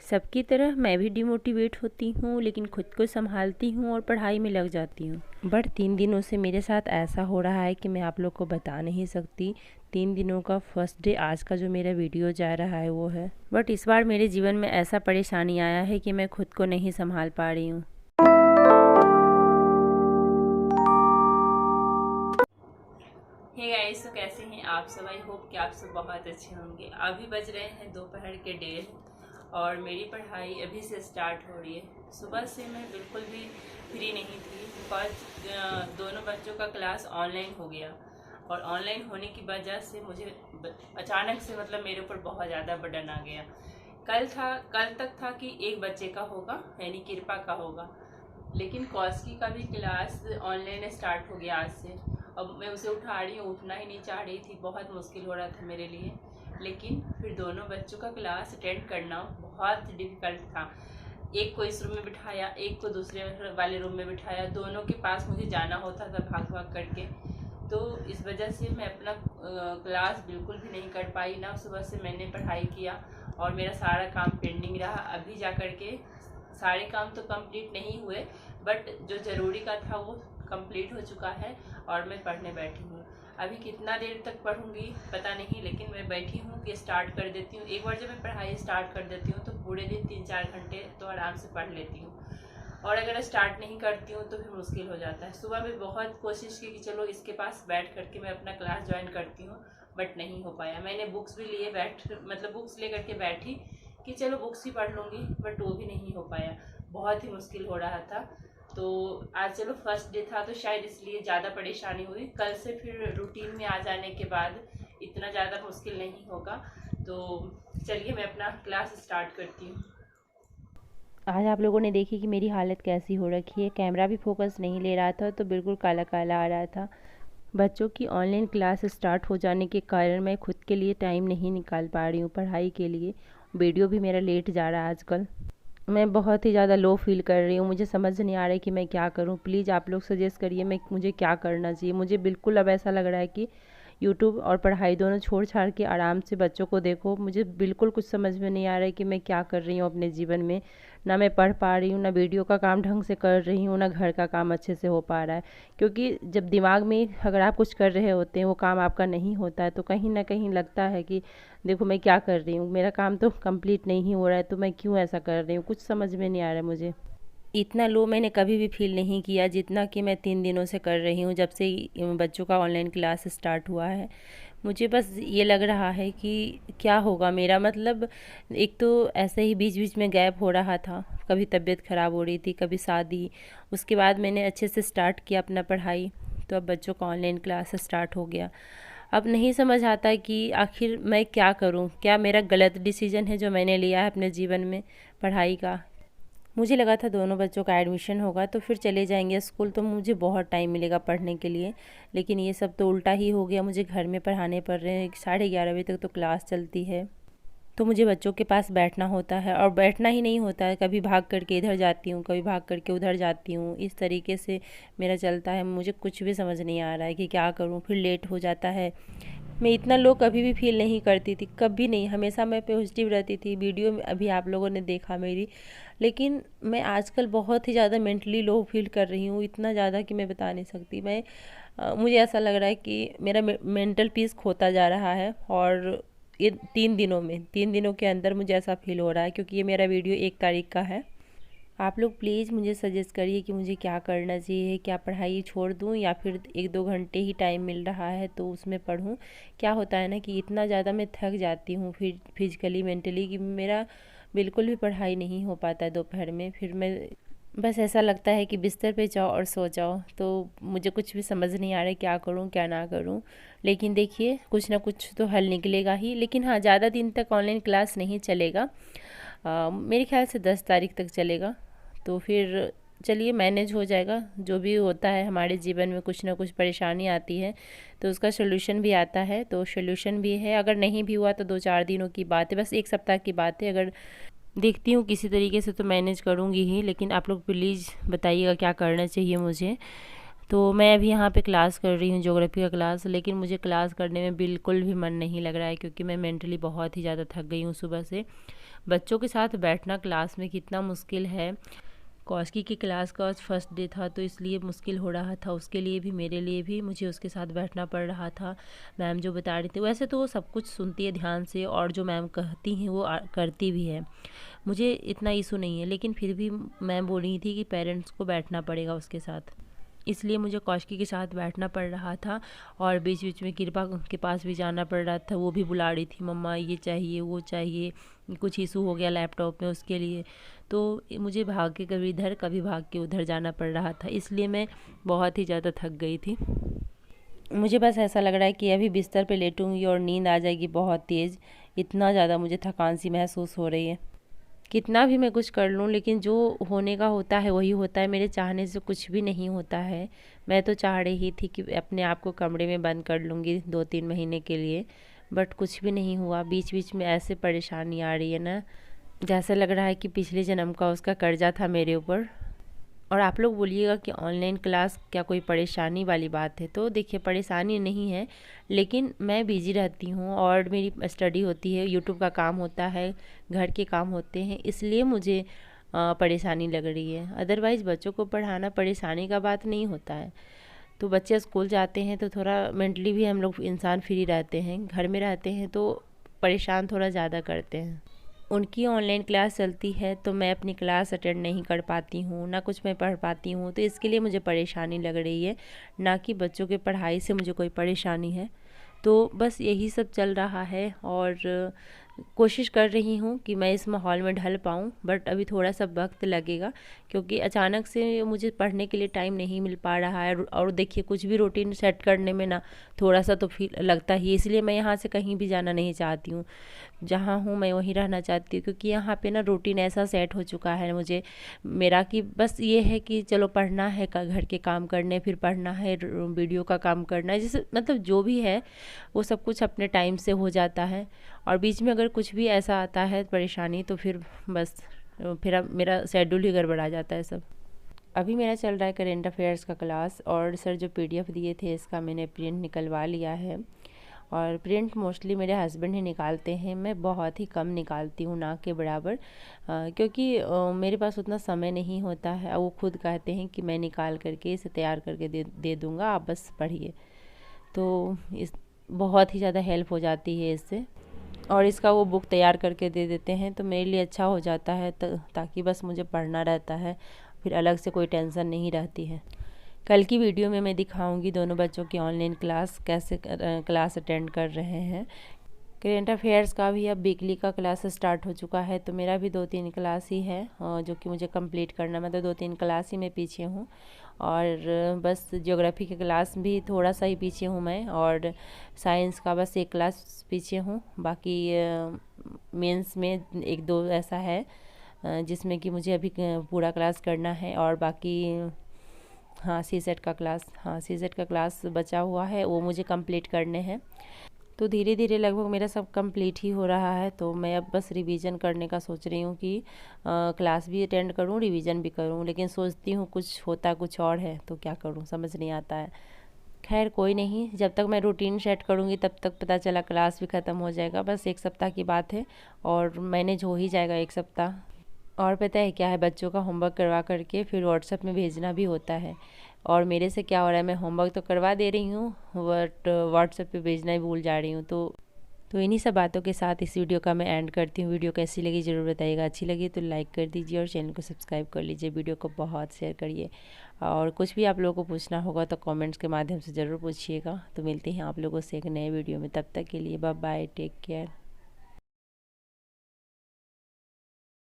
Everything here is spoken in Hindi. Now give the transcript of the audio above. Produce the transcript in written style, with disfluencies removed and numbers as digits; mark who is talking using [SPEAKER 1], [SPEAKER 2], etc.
[SPEAKER 1] सबकी तरह मैं भी डिमोटिवेट होती हूँ, लेकिन खुद को संभालती हूँ और पढ़ाई में लग जाती हूँ। बट 3 दिनों से मेरे साथ ऐसा हो रहा है कि मैं आप लोग को बता नहीं सकती। 3 दिनों का फर्स्ट डे आज का जो मेरा वीडियो जा रहा है वो है। बट इस बार मेरे जीवन में ऐसा परेशानी आया है कि मैं खुद को नहीं संभाल पा रही हूँ। हे गाइस, तो कैसे हैं आप सब? आई होप कि आप सब बहुत अच्छे होंगे। अभी बज रहे हैं दोपहर के 1:30 और मेरी पढ़ाई अभी से स्टार्ट हो रही है। सुबह से मैं बिल्कुल भी फ्री नहीं थी बिकॉज दोनों बच्चों का क्लास ऑनलाइन हो गया और ऑनलाइन होने की वजह से मुझे अचानक से मेरे ऊपर बहुत ज़्यादा बर्डन आ गया। कल तक था कि एक बच्चे का होगा, यानी कृपा का होगा, लेकिन कौशिकी का भी क्लास ऑनलाइन स्टार्ट हो गया आज से। अब मैं उसे उठा रही हूँ, उठना ही नहीं चाह रही थी, बहुत मुश्किल हो रहा था मेरे लिए। लेकिन फिर दोनों बच्चों का क्लास अटेंड करना बहुत डिफ़िकल्ट था। एक को इस रूम में बिठाया, एक को दूसरे वाले रूम में बिठाया, दोनों के पास मुझे जाना होता था भाग भाग करके। तो इस वजह से मैं अपना क्लास बिल्कुल भी नहीं कर पाई ना। सुबह से मैंने पढ़ाई किया और मेरा सारा काम पेंडिंग रहा। अभी जा कर के सारे काम तो कंप्लीट नहीं हुए, बट जो ज़रूरी का था वो कंप्लीट हो चुका है और मैं पढ़ने बैठी हूँ। अभी कितना देर तक पढ़ूंगी पता नहीं, लेकिन मैं बैठी हूँ कि स्टार्ट कर देती हूँ। एक बार जब मैं पढ़ाई स्टार्ट कर देती हूँ तो पूरे दिन 3-4 घंटे तो आराम से पढ़ लेती हूँ, और अगर स्टार्ट नहीं करती हूँ तो फिर मुश्किल हो जाता है। सुबह में बहुत कोशिश की कि चलो इसके पास बैठ करके मैं अपना क्लास ज्वाइन करती हूँ, बट नहीं हो पाया। मैंने बुक्स भी लिए बुक्स ले करके बैठी कि चलो बुक्स ही पढ़ लूँगी, बट वो भी नहीं हो पाया। बहुत ही मुश्किल हो रहा था। तो आज चलो फर्स्ट डे था तो शायद इसलिए ज़्यादा परेशानी हुई। कल से फिर रूटीन में आ जाने के बाद इतना ज़्यादा मुश्किल नहीं होगा। तो चलिए मैं अपना क्लास स्टार्ट करती हूँ। आज आप लोगों ने देखी कि मेरी हालत कैसी हो रखी है। कैमरा भी फोकस नहीं ले रहा था तो बिल्कुल काला काला आ रहा था। बच्चों की ऑनलाइन क्लास स्टार्ट हो जाने के कारण मैं खुद के लिए टाइम नहीं निकाल पा रही हूँ पढ़ाई के लिए। वीडियो भी मेरा लेट जा रहा है आजकल। मैं बहुत ही ज़्यादा लो फील कर रही हूँ। मुझे समझ नहीं आ रहा है कि मैं क्या करूँ। प्लीज़ आप लोग सजेस्ट करिए मुझे क्या करना चाहिए। मुझे बिल्कुल अब ऐसा लग रहा है कि यूट्यूब और पढ़ाई दोनों छोड़ छाड़ के आराम से बच्चों को देखो। मुझे बिल्कुल कुछ समझ में नहीं आ रहा है कि मैं क्या कर रही हूँ अपने जीवन में। ना मैं पढ़ पा रही हूँ, ना वीडियो का काम ढंग से कर रही हूँ, ना घर का काम अच्छे से हो पा रहा है। क्योंकि जब दिमाग में अगर आप कुछ कर रहे होते हैं वो काम आपका नहीं होता है तो कहीं ना कहीं लगता है कि देखो मैं क्या कर रही हूँ, मेरा काम तो कंप्लीट नहीं हो रहा है, तो मैं क्यों ऐसा कर रही हूँ। कुछ समझ में नहीं आ रहा है मुझे। इतना लो मैंने कभी भी फील नहीं किया जितना कि मैं 3 दिनों से कर रही हूँ, जब से बच्चों का ऑनलाइन क्लास स्टार्ट हुआ है। मुझे बस ये लग रहा है कि क्या होगा मेरा। एक तो ऐसे ही बीच बीच में गैप हो रहा था, कभी तबीयत ख़राब हो रही थी, कभी शादी, उसके बाद मैंने अच्छे से स्टार्ट किया अपना पढ़ाई। तो अब बच्चों का ऑनलाइन क्लास स्टार्ट हो गया। अब नहीं समझ आता कि आखिर मैं क्या करूं। क्या मेरा गलत डिसीजन है जो मैंने लिया है अपने जीवन में पढ़ाई का। मुझे लगा था दोनों बच्चों का एडमिशन होगा तो फिर चले जाएंगे स्कूल, तो मुझे बहुत टाइम मिलेगा पढ़ने के लिए। लेकिन ये सब तो उल्टा ही हो गया। मुझे घर में पढ़ाने पड़ रहे हैं। 11:30 बजे तक तो क्लास चलती है, तो मुझे बच्चों के पास बैठना होता है और बैठना ही नहीं होता है। कभी भाग करके इधर जाती हूँ, कभी भाग करके उधर जाती हूँ। इस तरीके से मेरा चलता है। मुझे कुछ भी समझ नहीं आ रहा है कि क्या करूँ। फिर लेट हो जाता है। मैं इतना लो कभी भी फील नहीं करती थी, कभी नहीं। हमेशा मैं पॉजिटिव रहती थी। वीडियो में अभी आप लोगों ने देखा मेरी, लेकिन मैं आजकल बहुत ही ज़्यादा मेंटली लो फील कर रही हूँ। इतना ज़्यादा कि मैं बता नहीं सकती। मुझे ऐसा लग रहा है कि मेरा मेंटल पीस खोता जा रहा है। और ये 3 दिनों के अंदर मुझे ऐसा फील हो रहा है, क्योंकि ये मेरा वीडियो 1 तारीख का है। आप लोग प्लीज़ मुझे सजेस्ट करिए कि मुझे क्या करना चाहिए। क्या पढ़ाई छोड़ दूं या फिर 1-2 घंटे ही टाइम मिल रहा है तो उसमें पढूं। क्या होता है ना कि इतना ज़्यादा मैं थक जाती हूँ फिर फिजिकली मेंटली, कि मेरा बिल्कुल भी पढ़ाई नहीं हो पाता है दोपहर में। फिर मैं बस ऐसा लगता है कि बिस्तर पे जाओ और सो जाओ। तो मुझे कुछ भी समझ नहीं आ रहा है क्या करूं क्या ना करूं। लेकिन देखिए कुछ ना कुछ तो हल निकलेगा ही। लेकिन हाँ, ज़्यादा दिन तक ऑनलाइन क्लास नहीं चलेगा। मेरे ख्याल से 10 तारीख तक चलेगा। तो फिर चलिए मैनेज हो जाएगा। जो भी होता है हमारे जीवन में, कुछ ना कुछ परेशानी आती है तो उसका सोल्यूशन भी आता है। तो सोल्यूशन भी है। अगर नहीं भी हुआ तो 2-4 दिनों की बात है, बस 1 सप्ताह की बात है। अगर देखती हूँ किसी तरीके से तो मैनेज करूँगी ही। लेकिन आप लोग प्लीज़ बताइएगा क्या करना चाहिए मुझे। तो मैं अभी यहाँ पे क्लास कर रही हूँ, ज्योग्राफी का क्लास। लेकिन मुझे क्लास करने में बिल्कुल भी मन नहीं लग रहा है, क्योंकि मैं मेंटली बहुत ही ज़्यादा थक गई हूँ सुबह से। बच्चों के साथ बैठना क्लास में कितना मुश्किल है। कौशिकी की क्लास का आज फर्स्ट डे था तो इसलिए मुश्किल हो रहा था, उसके लिए भी मेरे लिए भी मुझे उसके साथ बैठना पड़ रहा था। मैम जो बता रही थी वैसे तो वो सब कुछ सुनती है ध्यान से और जो मैम कहती हैं वो करती भी है, मुझे इतना इशू नहीं है। लेकिन फिर भी मैम बोल रही थी कि पेरेंट्स को बैठना पड़ेगा उसके साथ, इसलिए मुझे कौशिकी के साथ बैठना पड़ रहा था। और बीच बीच में कृपा के पास भी जाना पड़ रहा था, वो भी बुला रही थी मम्मा ये चाहिए वो चाहिए, कुछ इशू हो गया लैपटॉप में उसके लिए। तो मुझे भाग के कभी इधर कभी भाग के उधर जाना पड़ रहा था, इसलिए मैं बहुत ही ज़्यादा थक गई थी। मुझे बस ऐसा लग रहा है कि अभी बिस्तर पे लेटूंगी और नींद आ जाएगी बहुत तेज़, इतना ज़्यादा मुझे थकान सी महसूस हो रही है। कितना भी मैं कुछ कर लूँ लेकिन जो होने का होता है वही होता है, मेरे चाहने से कुछ भी नहीं होता है। मैं तो चाह रही थी कि अपने आप को कमरे में बंद कर लूँगी 2-3 महीने के लिए, बट कुछ भी नहीं हुआ। बीच बीच में ऐसे परेशानी आ रही है ना, जैसे लग रहा है कि पिछले जन्म का उसका कर्जा था मेरे ऊपर। और आप लोग बोलिएगा कि ऑनलाइन क्लास क्या कोई परेशानी वाली बात है, तो देखिए परेशानी नहीं है, लेकिन मैं बिज़ी रहती हूँ और मेरी स्टडी होती है, यूट्यूब का काम होता है, घर के काम होते हैं, इसलिए मुझे परेशानी लग रही है। अदरवाइज़ बच्चों को पढ़ाना परेशानी का बात नहीं होता है। तो बच्चे स्कूल जाते हैं तो थोड़ा मेंटली भी हम लोग इंसान फ्री रहते हैं, घर में रहते हैं तो परेशान थोड़ा ज़्यादा करते हैं। उनकी ऑनलाइन क्लास चलती है तो मैं अपनी क्लास अटेंड नहीं कर पाती हूँ, ना कुछ मैं पढ़ पाती हूँ, तो इसके लिए मुझे परेशानी लग रही है, ना कि बच्चों के पढ़ाई से मुझे कोई परेशानी है। तो बस यही सब चल रहा है और कोशिश कर रही हूँ कि मैं इस माहौल में ढल पाऊँ, बट अभी थोड़ा सा वक्त लगेगा क्योंकि अचानक से मुझे पढ़ने के लिए टाइम नहीं मिल पा रहा है। और देखिए कुछ भी रूटीन सेट करने में ना थोड़ा सा तो फील लगता ही, इसलिए मैं यहाँ से कहीं भी जाना नहीं चाहती हूँ, जहाँ हूँ मैं वहीं रहना चाहती हूँ, क्योंकि यहाँ पे ना रूटीन ऐसा सेट हो चुका है मुझे मेरा कि बस ये है कि चलो पढ़ना है, घर के काम करने, फिर पढ़ना है, वीडियो का काम करना है, जैसे मतलब जो भी है वो सब कुछ अपने टाइम से हो जाता है। और बीच में अगर कुछ भी ऐसा आता है परेशानी तो फिर बस फिर अब मेरा शेड्यूल ही गड़बड़ा जाता है सब। अभी मेरा चल रहा है करेंट अफेयर्स का क्लास, और सर जो पीडीएफ दिए थे इसका मैंने प्रिंट निकलवा लिया है। और प्रिंट मोस्टली मेरे हस्बैंड ही निकालते हैं, मैं बहुत ही कम निकालती हूँ, ना के बराबर, क्योंकि मेरे पास उतना समय नहीं होता है। वो खुद कहते हैं कि मैं निकाल करके इसे तैयार करके दे दूँगा, आप बस पढ़िए। तो इस बहुत ही ज़्यादा हेल्प हो जाती है इससे, और इसका वो बुक तैयार करके दे देते हैं तो मेरे लिए अच्छा हो जाता है, ताकि बस मुझे पढ़ना रहता है, फिर अलग से कोई टेंशन नहीं रहती है। कल की वीडियो में मैं दिखाऊंगी दोनों बच्चों की ऑनलाइन क्लास कैसे क्लास अटेंड कर रहे हैं। करेंट अफेयर्स का भी अब वीकली का क्लास स्टार्ट हो चुका है, तो मेरा भी 2-3 क्लास ही है जो कि मुझे कंप्लीट करना, मैं तो 2-3 क्लास ही में पीछे हूँ। और बस ज्योग्राफी की क्लास भी थोड़ा सा ही पीछे हूँ मैं, और साइंस का बस 1 क्लास पीछे हूँ। बाकी मेंस में 1-2 ऐसा है जिसमें कि मुझे अभी पूरा क्लास करना है। और बाकी हाँ सीसेट का क्लास बचा हुआ है, वो मुझे कंप्लीट करने हैं। तो धीरे धीरे लगभग मेरा सब कंप्लीट ही हो रहा है, तो मैं अब बस रिवीजन करने का सोच रही हूँ कि क्लास भी अटेंड करूँ, रिवीजन भी करूँ, लेकिन सोचती हूँ कुछ होता कुछ और है तो क्या करूँ समझ नहीं आता है। खैर कोई नहीं, जब तक मैं रूटीन सेट करूँगी तब तक पता चला क्लास भी ख़त्म हो जाएगा, बस 1 सप्ताह की बात है और मैनेज हो ही जाएगा 1 सप्ताह। और पता है क्या है, बच्चों का होमवर्क करवा करके फिर व्हाट्सएप में भेजना भी होता है, और मेरे से क्या हो रहा है, मैं होमवर्क तो करवा दे रही हूँ बट व्हाट्सएप पे भेजना ही भूल जा रही हूँ। तो इन्हीं सब बातों के साथ इस वीडियो का मैं एंड करती हूँ। वीडियो कैसी लगी ज़रूर बताइएगा, अच्छी लगी तो लाइक कर दीजिए और चैनल को सब्सक्राइब कर लीजिए, वीडियो को बहुत शेयर करिए। और कुछ भी आप लोगों को पूछना होगा तो कमेंट्स के माध्यम से ज़रूर पूछिएगा। तो मिलते हैं आप लोगों से एक नए वीडियो में, तब तक के लिए बाय बाय, टेक केयर।